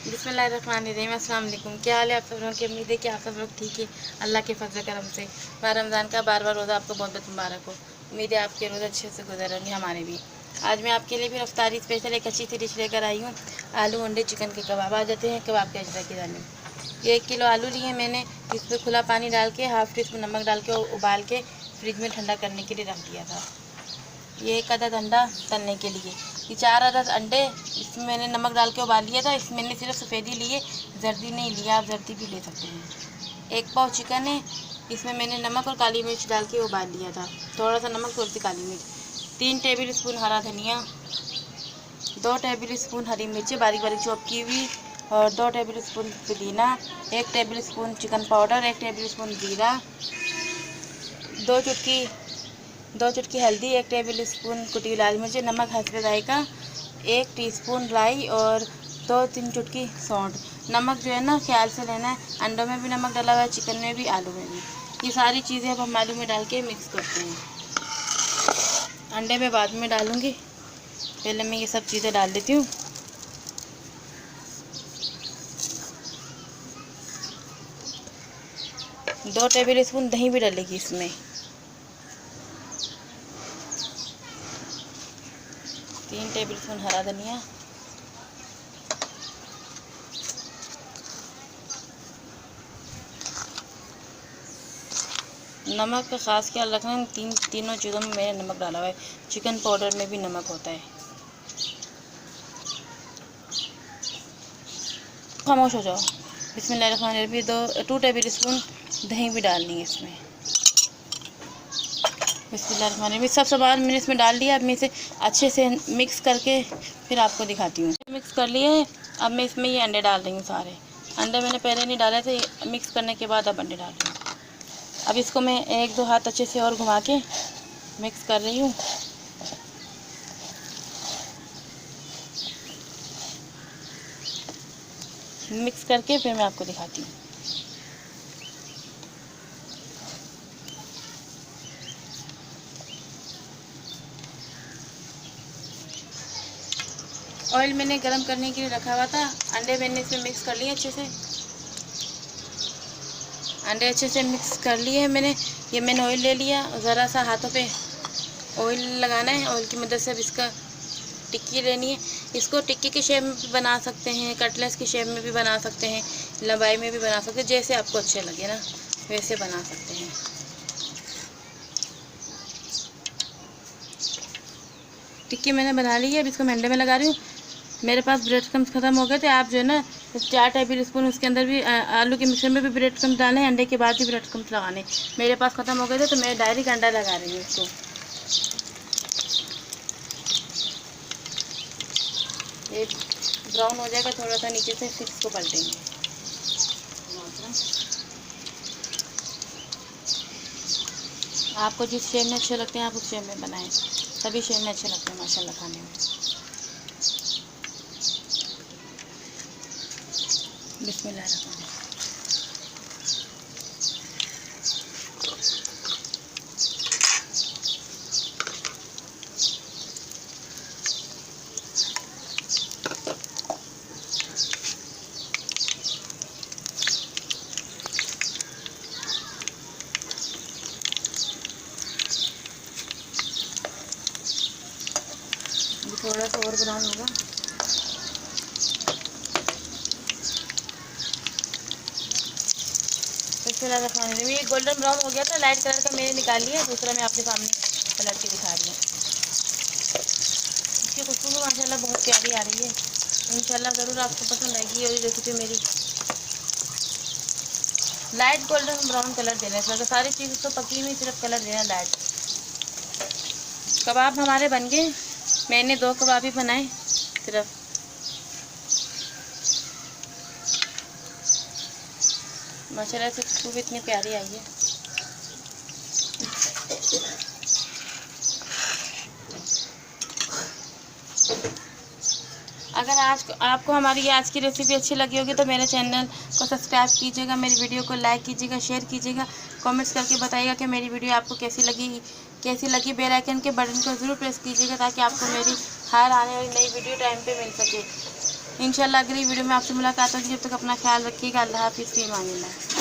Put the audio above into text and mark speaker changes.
Speaker 1: बिस्मिल्लाहिर्रहमानिर्रहीम। अस्सलाम वालेकुम। क्या हाल है आप सब लोगों की? उम्मीद है कि आप सब लोग ठीक है। अल्लाह के फजल करम से माह रमज़ान का बार रोज़ा आपको बहुत बहुत मुबारक हो। उम्मीद है आपके रोज़ा अच्छे से गुजर रहे हैं, हमारे भी। आज मैं आपके लिए भी रफ्तारी स्पेशल एक अच्छी सी डिश लेकर आई हूँ। आलू अंडे चिकन के कबाब। आ जाते हैं कबाब के अजरा की जानिब। ये 1 किलो आलू लिए मैंने, इसमें खुला पानी डाल के हाफ़ टी स्पून नमक डाल के उबाल के फ्रिज में ठंडा करने के लिए रख दिया था। ये 1 अदद अंडा तलने के लिए। ये 4 अदद अंडे इसमें मैंने नमक डाल के उबाल लिया था। इसमें मैंने सिर्फ सफ़ेदी लिए, जर्दी नहीं लिया, आप जर्दी भी ले सकते हैं। 1 पाव चिकन है, इसमें मैंने नमक और काली मिर्च डाल के उबाल लिया था। थोड़ा सा नमक, थोड़ी सी काली मिर्च। 3 टेबल स्पून हरा धनिया, 2 टेबल स्पून हरी मिर्चें बारीक बारीक चॉप की हुई, और 2 टेबल स्पून पुदीना, 1 table spoon chicken powder, 1 table spoon जीरा, 2 चुटकी हल्दी, 1 टेबल स्पून कुटी लाल मिर्च, नमक हस्बे जायका, 1 टीस्पून राई और 2-3 चुटकी सौंठ। नमक जो है ना ख्याल से लेना है, अंडों में भी नमक डाला हुआ है, चिकन में भी, आलू में भी। ये सारी चीज़ें अब हम आलू में डाल के मिक्स करते हैं। अंडे में बाद में डालूँगी, पहले मैं ये सब चीज़ें डाल देती हूँ। दो टेबल स्पून दही भी डालेगी इसमें। 3 टेबल स्पून हरा धनिया, नमक का ख़ास ख्याल रखना है। तीनों चीज़ों में मैंने नमक डाला हुआ है। चिकन पाउडर में भी नमक होता है। खामोश हो जाओ। बिस्मिल्लाहिर्रहमानिर्रहीम। 2 टेबल स्पून दही भी डालनी है इसमें। बिस्मिल्लाहिर्रहमानिर्रहीम। सब सामान मैंने इसमें डाल दिया। अब मैं इसे अच्छे से मिक्स करके फिर आपको दिखाती हूँ। मिक्स कर लिए है। अब मैं इसमें ये अंडे डाल रही हूँ सारे। अंडे मैंने पहले नहीं डाले थे, मिक्स करने के बाद अब अंडे डाल रही हूँ। अब इसको मैं 1-2 हाथ अच्छे से और घुमा के मिक्स कर रही हूँ। मिक्स करके फिर मैं आपको दिखाती हूँ। ऑयल मैंने गरम करने के लिए रखा हुआ था। अंडे मैंने इसमें मिक्स कर लिए अच्छे से। अंडे अच्छे से मिक्स कर लिए हैं मैंने। ये मैंने ऑयल ले लिया, ज़रा सा हाथों पे ऑयल लगाना है। ऑयल की मदद से अब इसका टिक्की लेनी है। इसको टिक्की के शेप में भी बना सकते हैं, कटलेस की शेप में भी बना सकते हैं, लंबाई में भी बना सकते हैं, जैसे आपको अच्छे लगे ना वैसे बना सकते हैं। टिक्की मैंने बना ली है। अब इसको मैं अंडे में लगा रही हूँ। मेरे पास ब्रेड क्रम्स ख़त्म हो गए थे। आप जो है ना 4 टेबल स्पून उसके अंदर भी आलू के मिक्सर में भी ब्रेड क्रम्स डालें, अंडे के बाद भी ब्रेड क्रम्स लगाने। मेरे पास ख़त्म हो गए थे तो मैं डायरेक्ट अंडा लगा रही हूँ इसको। ये ब्राउन हो जाएगा थोड़ा सा नीचे से, फिर इसको पलटेंगे। आपको जिस शेप में अच्छे लगते हैं आप उस शेप में बनाएं। सभी शेप में अच्छे लगते हैं माशाल्लाह खाने में। बिस्मिल्लाहिर्रहमानिर्रहीम। थोड़ा सा और ब्राउन होगा। ये गोल्डन ब्राउन हो गया था, लाइट कलर का मैंने निकाल लिया। दूसरा मैं आपके सामने कलर की दिखा रही हूँ। इसकी खुशबू भी माशाल्लाह बहुत प्यारी आ रही है। इंशाल्लाह ज़रूर आपको पसंद आएगी और ये रेसिपी मेरी। लाइट गोल्डन ब्राउन कलर देना है। सारी चीज़ तो पकी हुई, सिर्फ कलर देना लाइट। कबाब हमारे बन गए। मैंने 2 कबाब ही बनाए सिर्फ। माशाल्लाह से खुशबू भी इतनी प्यारी आई है। अगर आपको हमारी आज की रेसिपी अच्छी लगी होगी तो मेरे चैनल को सब्सक्राइब कीजिएगा, मेरी वीडियो को लाइक कीजिएगा, शेयर कीजिएगा, कमेंट्स करके बताइएगा कि मेरी वीडियो आपको कैसी लगी। बेल आइकन के बटन को ज़रूर प्रेस कीजिएगा ताकि आपको मेरी हर आने वाली नई वीडियो टाइम पे मिल सके। इंशाल्लाह अगली वीडियो में आपसे मुलाकात होगी। जब तक अपना ख्याल रखिएगा। अल्लाह हाफिज़, फ़ी अमानिल्लाह।